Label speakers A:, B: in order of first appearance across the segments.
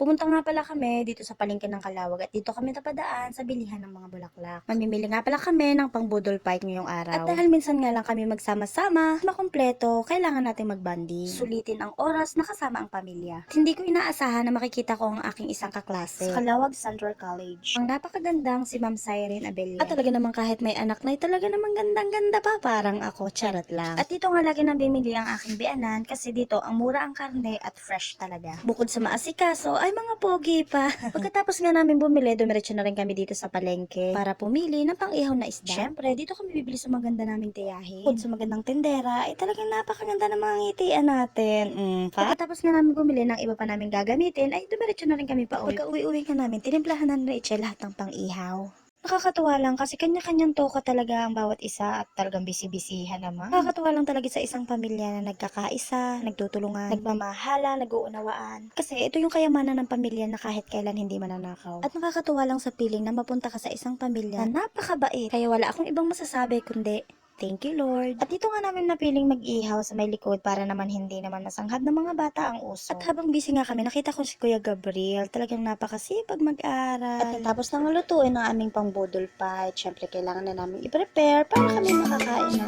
A: Pumunta nga pala kami dito sa palengke ng Calawag at dito kami napadaan sa bilihan ng mga bulaklak. Mamimili nga pala kami ng pang budol fight ngayong araw. At dahil minsan nga lang kami magsama-sama, makumpleto, kailangan natin magbanding. Sulitin ang oras na kasama ang pamilya. At hindi ko inaasahan na makikita ko ang aking isang kaklase sa Calawag Central College. Ang napakagandang si Ma'am Siren Abella. At talaga naman kahit may anak na talaga namang gandang-ganda pa, parang ako, charot lang. At dito nga lagi nang bimili ang aking bianan kasi dito ang mura ang karne at fresh talaga. Bukod sa maasikaso ay mga pogi pa. Pagkatapos nga namin bumili, dumiretso na rin kami dito sa palengke para pumili ng pang-ihaw na isda. Syempre, dito kami bibili sa maganda naming tiyahin. Bukod sa magandang tendera, ay talagang napakaganda ng mga ngitian natin. Pagkatapos nga namin bumili ng iba pa namin gagamitin, ay dumiretso na rin kami pa uwi. Pagka-uwi-uwi nga namin, tinimplahan na ni Rachel lahat ng pang-ihaw. Nakakatuwa lang kasi kanya-kanyang toka talaga ang bawat isa at talagang busy-busyhan naman. Nakakatuwa lang talaga sa isang pamilya na nagkakaisa, nagtutulungan, nagmamahala, nag-uunawaan. Kasi ito yung kayamanan ng pamilya na kahit kailan hindi mananakaw. At nakakatuwa lang sa piling na mapunta ka sa isang pamilya na napakabait. Kaya wala akong ibang masasabi kundi thank you, Lord. At dito nga namin napiling mag-ihaw sa may likod para naman hindi naman masanghad ng mga bata ang uso. At habang busy nga kami, nakita ko si Kuya Gabriel. Talagang napakasipag mag-aral. At natapos nang lutuin ang aming pang-budol fight. Syempre, kailangan na namin i-prepare para kami makakain na.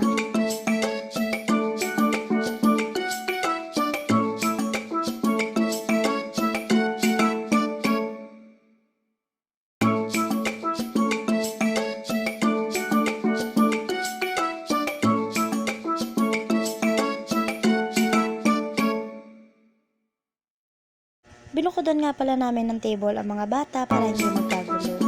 A: Binukudan nga pala namin ng table ang mga bata para hindi magkagulo.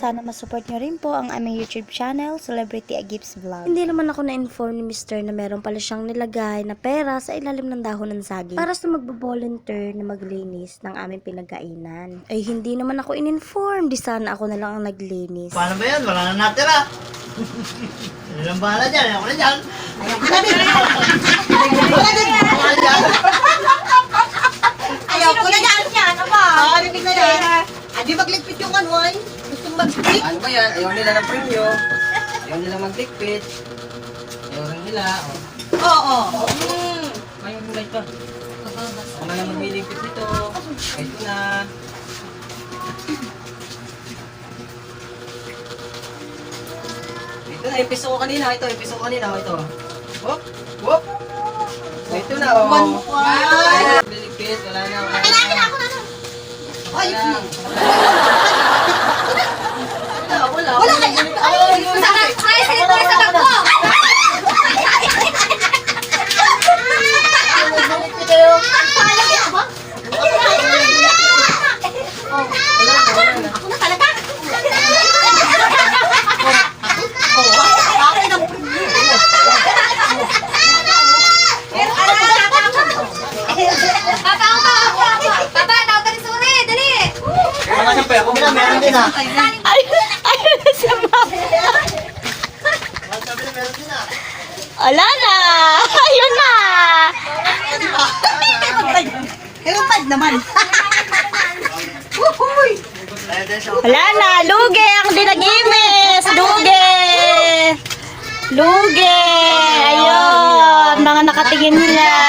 A: Sana masupport nyo rin po ang aming YouTube channel, Celebrity Agip's Vlog. Hindi naman ako na-inform ni Mr. na meron pala siyang nilagay na pera sa ilalim ng dahon ng saging para sa magbo-volunteer na maglinis ng aming pinagkainan. Ay hindi naman ako in-inform, di sana ako na lang ang naglinis.
B: Paano ba yan? Wala na natira. Ano lang bahala dyan? Ayoko na dyan.
C: Ayoko na dyan yan, apa? Rinig na yan. Adi magligpit yung anwan. Gustong magligpit.
D: Ano ba yan? Ayaw nila ng premyo. Ayaw nila maglikpit. Ayaw rin nila.
C: Oo.
D: Ayaw nila ito. Ako na lang magliligpit nito. Ito na. Ito na, episo ko kanina. Ito, episo ko kanina. Ito. Whoop! Whoop! Ito na, oh. Magliligpit. Wala na.
C: Kailangan ako na. Ay,
D: wala.
C: wala kaya. Ay, sige ko sa bag ko. Pala kaya ba? Ako na talaga. Akin ang Papa, tawag ka ni Suri, dali!
B: Mga ng pera ko, meron din ah.
A: Ayun na si Ma'am.
B: Sabi na meron din ah.
A: Wala na! Ayun na!
C: Hirupad naman. Uhuy!
B: Ayun din siya.
A: Wala na! Lugi ang dinagimis! Lugi! Lugi! Ayun! Mga nakatingin nila.